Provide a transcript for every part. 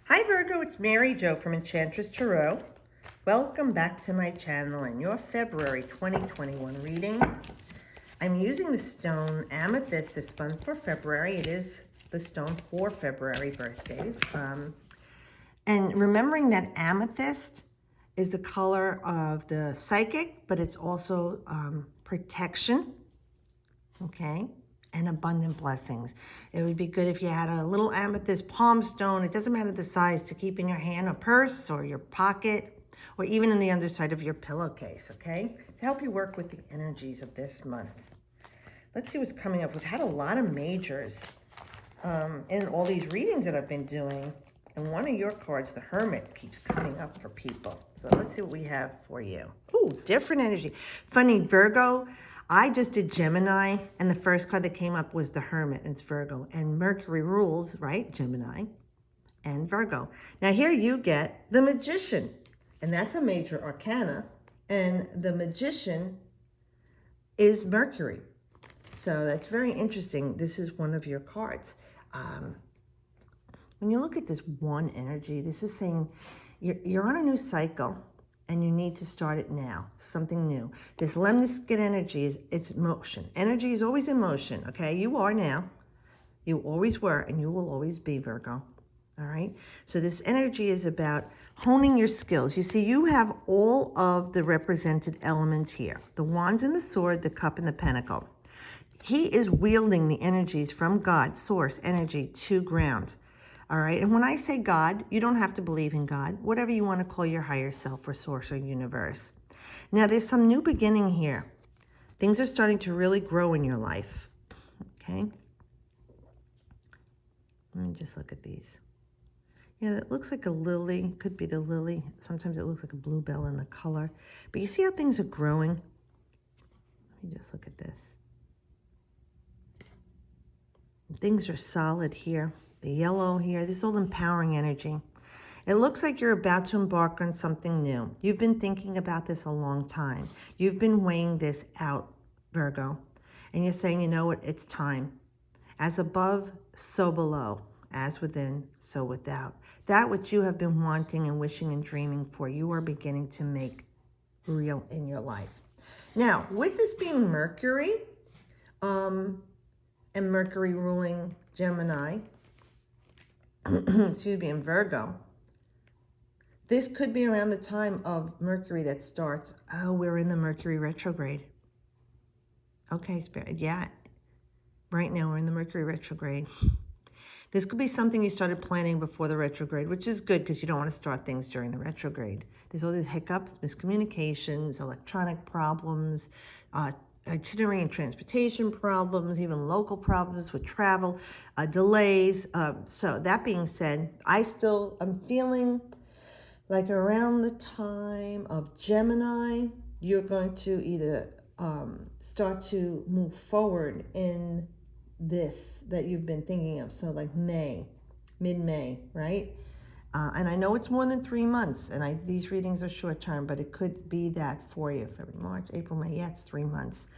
Hi Virgo, it's Mary Jo from Enchantress Tarot. Welcome back to my channel and your February 2021 reading. I'm using the stone Amethyst this month for February. It is the stone for February birthdays. And remembering that amethyst is the color of the psychic, but it's also protection, okay? And abundant blessings. It would be good if you had a little amethyst palm stone. It doesn't matter the size, to keep in your hand or purse or your pocket or even in the underside of your pillowcase, okay? To help you work with the energies of this month. Let's see what's coming up. We've had a lot of majors in all these readings that I've been doing. And one of your cards, the Hermit, keeps coming up for people. So let's see what we have for you. Ooh, different energy. Funny, Virgo, I just did Gemini, and the first card that came up was the Hermit, and it's Virgo. And Mercury rules, right? Gemini and Virgo. Now here you get the Magician, and that's a major arcana, and the Magician is Mercury. So that's very interesting. This is one of your cards. When you look at this one energy, this is saying you're on a new cycle and you need to start it now, something new. This lemniscate energy it's motion. Energy is always in motion, okay? You are now, you always were, and you will always be, Virgo, all right? So this energy is about honing your skills. You see, you have all of the represented elements here. The wands and the sword, the cup and the pentacle. He is wielding the energies from God, source, energy, to ground. All right, and when I say God, you don't have to believe in God, whatever you want to call your higher self or source or universe. Now, there's some new beginning here. Things are starting to really grow in your life, okay? Let me just look at these. Yeah, it looks like a lily, could be the lily. Sometimes it looks like a bluebell in the color. But you see how things are growing? Let me just look at this. Things are solid here. The yellow here, this is all empowering energy. It looks like you're about to embark on something new. You've been thinking about this a long time. You've been weighing this out, Virgo. And you're saying, you know what, it's time. As above, so below. As within, so without. That which you have been wanting and wishing and dreaming for, you are beginning to make real in your life. Now, with this being Mercury, and Mercury ruling Gemini, excuse me, in Virgo, this could be around the time of Mercury that starts. Oh, we're in the Mercury retrograde. Okay, Spirit, yeah. Right now we're in the Mercury retrograde. This could be something you started planning before the retrograde, which is good because you don't want to start things during the retrograde. There's all these hiccups, miscommunications, electronic problems, itinerary and transportation problems, even local problems with travel, delays. So that being said, I'm feeling like around the time of Gemini, you're going to either start to move forward in this that you've been thinking of. So like May, mid-May, right? And I know it's more than 3 months, and these readings are short term, but it could be that for you. February, March, April, May, yeah, it's 3 months.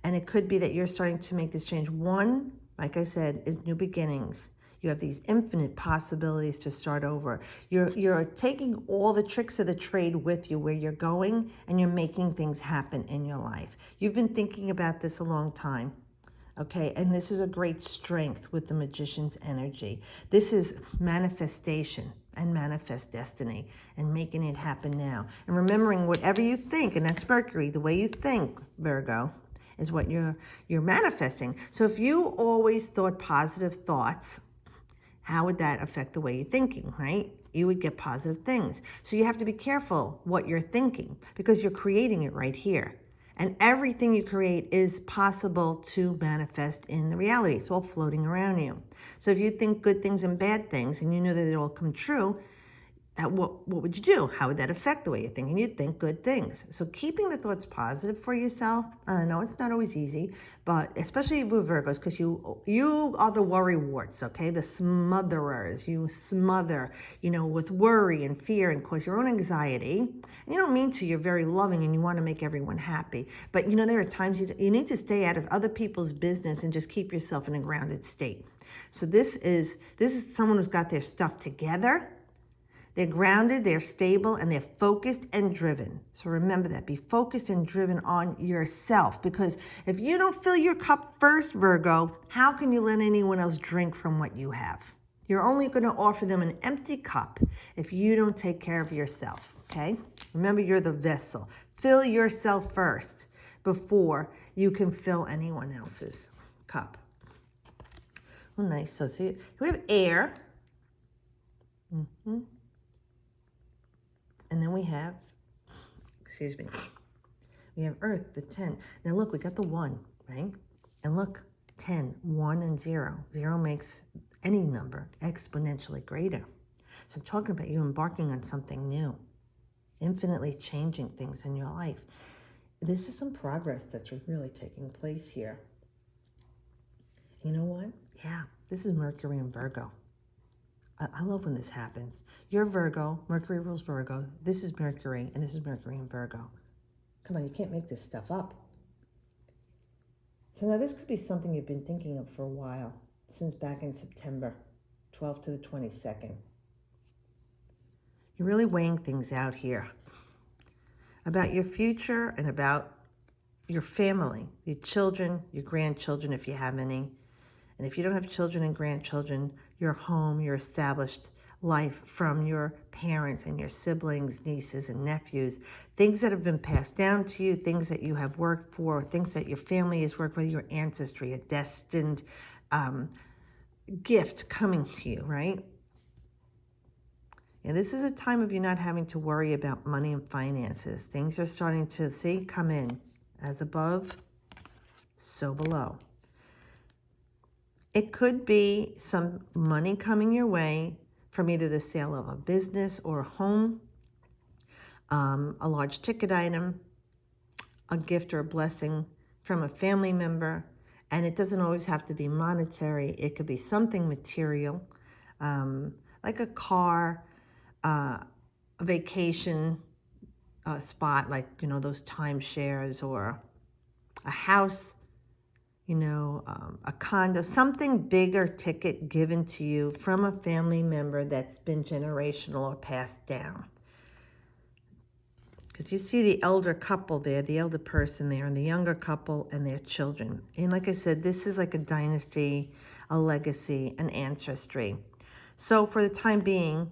And it could be that you're starting to make this change. One, like I said, is new beginnings. You have these infinite possibilities to start over. You're taking all the tricks of the trade with you where you're going, and you're making things happen in your life. You've been thinking about this a long time. Okay, and this is a great strength with the Magician's energy. This is manifestation and manifest destiny and making it happen now. And remembering whatever you think, and that's Mercury, the way you think, Virgo, is what you're manifesting. So if you always thought positive thoughts, how would that affect the way you're thinking, right? You would get positive things. So you have to be careful what you're thinking because you're creating it right here. And everything you create is possible to manifest in the reality. It's all floating around you. So if you think good things and bad things and you know that it will come true, what would you do? How would that affect the way you're thinking? You'd think good things. So keeping the thoughts positive for yourself, and I know it's not always easy, but especially with Virgos, because you are the worry warts, okay? The smotherers. You smother, with worry and fear and cause your own anxiety. And you don't mean to. You're very loving and you want to make everyone happy. But, there are times you need to stay out of other people's business and just keep yourself in a grounded state. So this is someone who's got their stuff together. They're grounded, they're stable, and they're focused and driven. So remember that. Be focused and driven on yourself, because if you don't fill your cup first, Virgo, how can you let anyone else drink from what you have? You're only going to offer them an empty cup if you don't take care of yourself, okay? Remember, you're the vessel. Fill yourself first before you can fill anyone else's cup. Oh, nice. So see, we have air. And then we have, we have earth, the 10. Now look, we got the 1, right? And look, 10, 1 and 0. 0 makes any number exponentially greater. So I'm talking about you embarking on something new, infinitely changing things in your life. This is some progress that's really taking place here. You know what? Yeah, this is Mercury in Virgo. I love when this happens. You're Virgo, Mercury rules Virgo. This is Mercury, and this is Mercury in Virgo. Come on, you can't make this stuff up. So now this could be something you've been thinking of for a while, since back in September 12th to the 22nd. You're really weighing things out here about your future and about your family, your children, your grandchildren, if you have any. And if you don't have children and grandchildren, your home, your established life from your parents and your siblings, nieces and nephews, things that have been passed down to you, things that you have worked for, things that your family has worked for, your ancestry, a destined gift coming to you, right? And this is a time of you not having to worry about money and finances. Things are starting to, see, come in. As above, so below. It could be some money coming your way from either the sale of a business or a home, a large ticket item, a gift or a blessing from a family member. And it doesn't always have to be monetary. It could be something material, like a car, a vacation spot, like, you know, those timeshares, or a house, you know, a condo, something bigger ticket given to you from a family member that's been generational or passed down. Because you see the elder couple there, the elder person there, and the younger couple and their children. And like I said, this is like a dynasty, a legacy, an ancestry. So for the time being,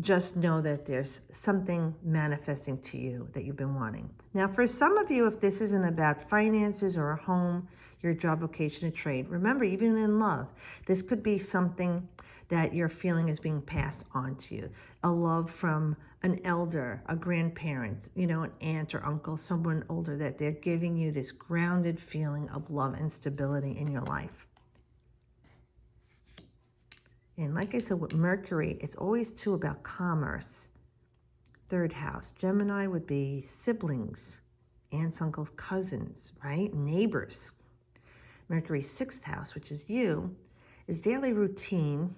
just know that there's something manifesting to you that you've been wanting. Now, for some of you, if this isn't about finances or a home, your job, vocation, or trade, remember, even in love, this could be something that you're feeling is being passed on to you. A love from an elder, a grandparent, you know, an aunt or uncle, someone older, that they're giving you this grounded feeling of love and stability in your life. And like I said, with Mercury, it's always too about commerce. 3rd house, Gemini would be siblings, aunts, uncles, cousins, right? Neighbors. Mercury 6th house, which is you, is daily routine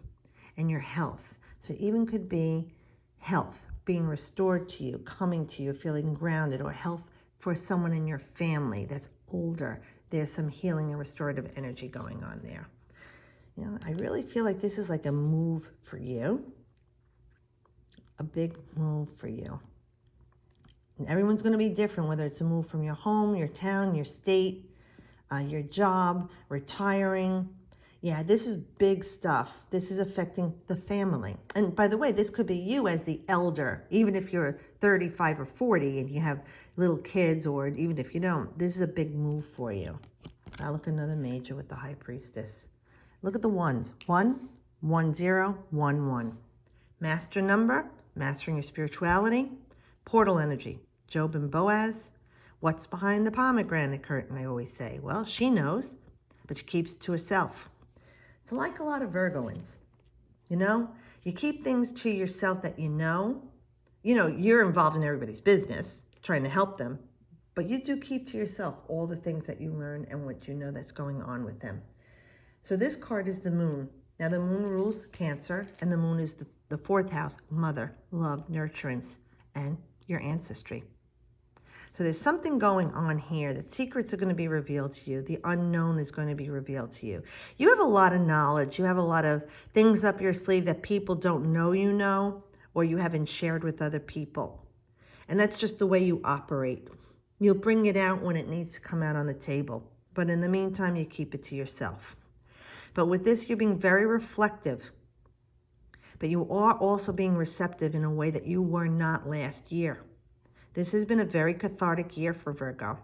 and your health. So it even could be health being restored to you, coming to you, feeling grounded, or health for someone in your family that's older. There's some healing and restorative energy going on there. You know, I really feel like this is like a move for you, a big move for you. And everyone's going to be different, whether it's a move from your home, your town, your state, your job, retiring. Yeah, this is big stuff. This is affecting the family. And by the way, this could be you as the elder, even if you're 35 or 40 and you have little kids, or even if you don't. This is a big move for you. Now look, another major with the High Priestess. Look at the ones. 1, 1, 0, 1, 1. Master number, mastering your spirituality. Portal energy, Job and Boaz. What's behind the pomegranate curtain, I always say. Well, she knows, but she keeps it to herself. So like a lot of Virgoans, you know, you keep things to yourself that you know. You know, you're involved in everybody's business, trying to help them, but you do keep to yourself all the things that you learn and what you know that's going on with them. So this card is the moon. Now the moon rules Cancer, and the moon is the 4th house, mother, love, nurturance, and your ancestry. So there's something going on here that secrets are going to be revealed to you. The unknown is going to be revealed to you. You have a lot of knowledge. You have a lot of things up your sleeve that people don't know you know, or you haven't shared with other people. And that's just the way you operate. You'll bring it out when it needs to come out on the table. But in the meantime, you keep it to yourself. But with this, you're being very reflective. But you are also being receptive in a way that you were not last year. This has been a very cathartic year for Virgo.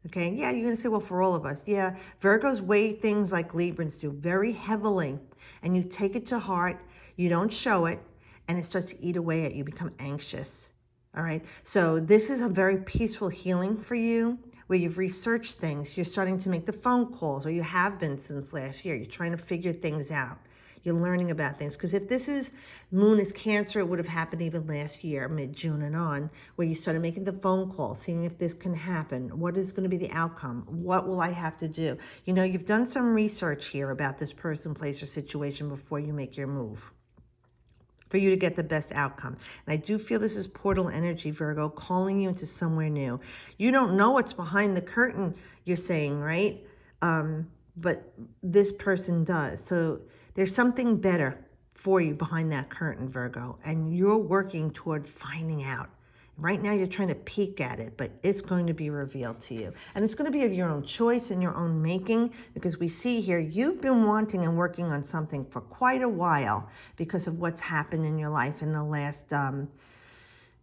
Okay, yeah, you're going to say, well, for all of us. Yeah, Virgos weigh things like Librans do very heavily, and you take it to heart, you don't show it, and it starts to eat away at you, become anxious. All right, so this is a very peaceful healing for you, where you've researched things, you're starting to make the phone calls, or you have been since last year. You're trying to figure things out. You're learning about things. Because if this is Moon is Cancer, it would have happened even last year, mid-June and on, where you started making the phone call, seeing if this can happen. What is going to be the outcome? What will I have to do? You know, you've done some research here about this person, place, or situation before you make your move, for you to get the best outcome. And I do feel this is portal energy, Virgo, calling you into somewhere new. You don't know what's behind the curtain, you're saying, right? But this person does. So there's something better for you behind that curtain, Virgo, and you're working toward finding out. Right now you're trying to peek at it, but it's going to be revealed to you. And it's going to be of your own choice and your own making, because we see here you've been wanting and working on something for quite a while because of what's happened in your life in the last,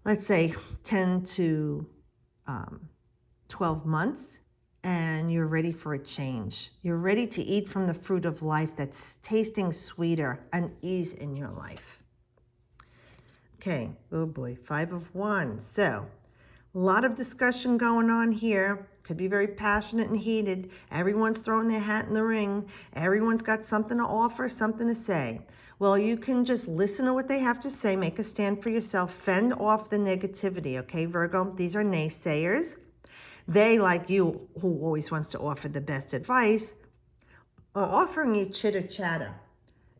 let's say, 10 to 12 months. And you're ready for a change. You're ready to eat from the fruit of life that's tasting sweeter and ease in your life. Okay, oh boy, 5 of Wands. So, a lot of discussion going on here. Could be very passionate and heated. Everyone's throwing their hat in the ring. Everyone's got something to offer, something to say. Well, you can just listen to what they have to say, make a stand for yourself, fend off the negativity, okay, Virgo? These are naysayers. They, like you, who always wants to offer the best advice, are offering you chitter chatter,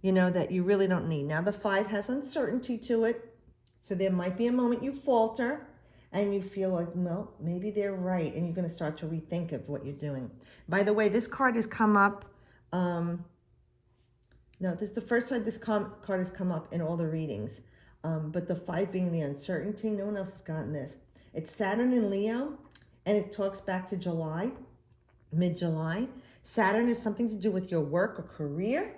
you know, that you really don't need. Now, the 5 has uncertainty to it, so there might be a moment you falter and you feel like, well, maybe they're right, and you're going to start to rethink of what you're doing. By the way, this card has come up. No, this is the first time this card has come up in all the readings. But the 5 being the uncertainty, no one else has gotten this. It's Saturn in Leo. And it talks back to July, mid-July. Saturn is something to do with your work or career.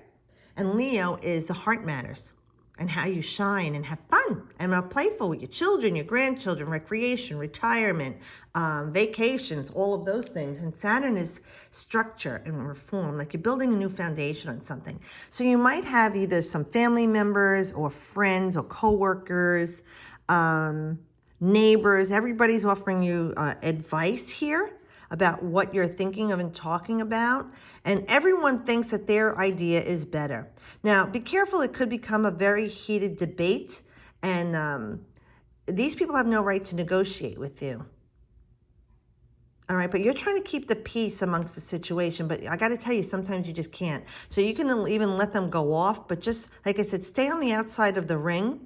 And Leo is the heart matters and how you shine and have fun and are playful with your children, your grandchildren, recreation, retirement, vacations, all of those things. And Saturn is structure and reform, like you're building a new foundation on something. So you might have either some family members or friends or coworkers, neighbors, everybody's offering you advice here about what you're thinking of and talking about. And everyone thinks that their idea is better. Now, be careful. It could become a very heated debate. And these people have no right to negotiate with you. All right, but you're trying to keep the peace amongst the situation. But I got to tell you, sometimes you just can't. So you can even let them go off. But just, like I said, stay on the outside of the ring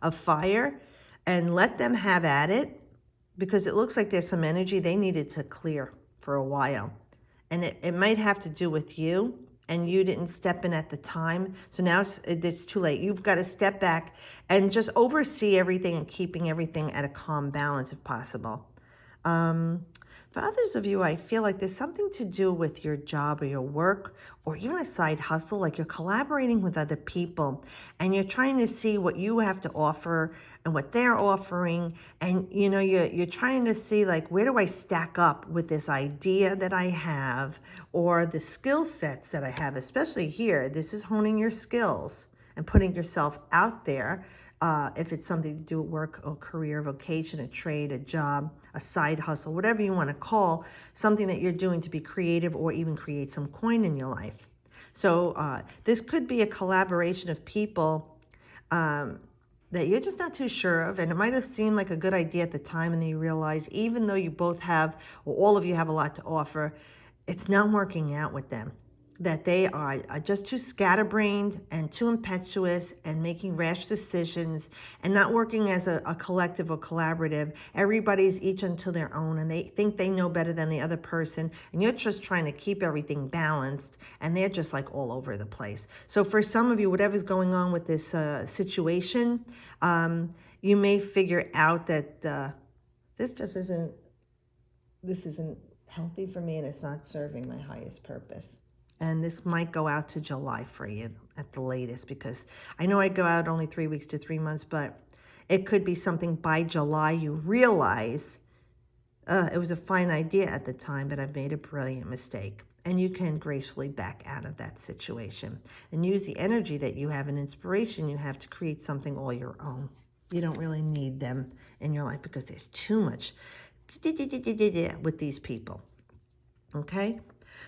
of fire and let them have at it, because it looks like there's some energy they needed to clear for a while. And it might have to do with you, and you didn't step in at the time. So now it's too late. You've got to step back and just oversee everything and keeping everything at a calm balance if possible. For others of you, I feel like there's something to do with your job or your work, or even a side hustle, like you're collaborating with other people and you're trying to see what you have to offer and what they're offering. And, you know, you're trying to see, like, where do I stack up with this idea that I have or the skill sets that I have, especially here. This is honing your skills and putting yourself out there. If it's something to do with work or career, vocation, a trade, a job, a side hustle, whatever you want to call, something that you're doing to be creative or even create some coin in your life. So this could be a collaboration of people that you're just not too sure of, and it might have seemed like a good idea at the time, and then you realize, even though you both have, or all of you have a lot to offer, it's not working out with them. that they are just too scatterbrained and too impetuous and making rash decisions and not working as a collective or collaborative. Everybody's each unto their own, and they think they know better than the other person, and you're just trying to keep everything balanced, and they're just like all over the place. So for some of you, whatever's going on with this situation, you may figure out that this isn't healthy for me, and it's not serving my highest purpose. And this might go out to July for you at the latest, because I know I go out only 3 weeks to 3 months, but it could be something by July you realize it was a fine idea at the time, but I've made a brilliant mistake. And you can gracefully back out of that situation and use the energy that you have and inspiration you have to create something all your own. You don't really need them in your life because there's too much with these people. Okay?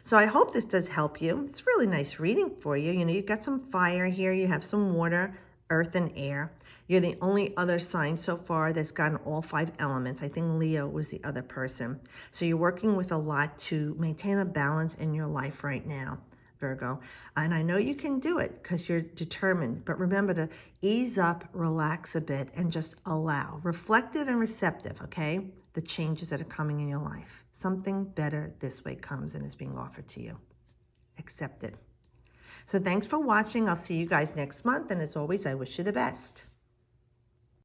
So I hope this does help you. It's a really nice reading for you. You know, you've got some fire here. You have some water, earth, and air. You're the only other sign so far that's gotten all 5 elements. I think Leo was the other person. So you're working with a lot to maintain a balance in your life right now, Virgo. And I know you can do it because you're determined. But remember to ease up, relax a bit, and just allow. Reflective and receptive, okay? The changes that are coming in your life. Something better this way comes and is being offered to you. Accept it. So thanks for watching. I'll see you guys next month. And as always, I wish you the best.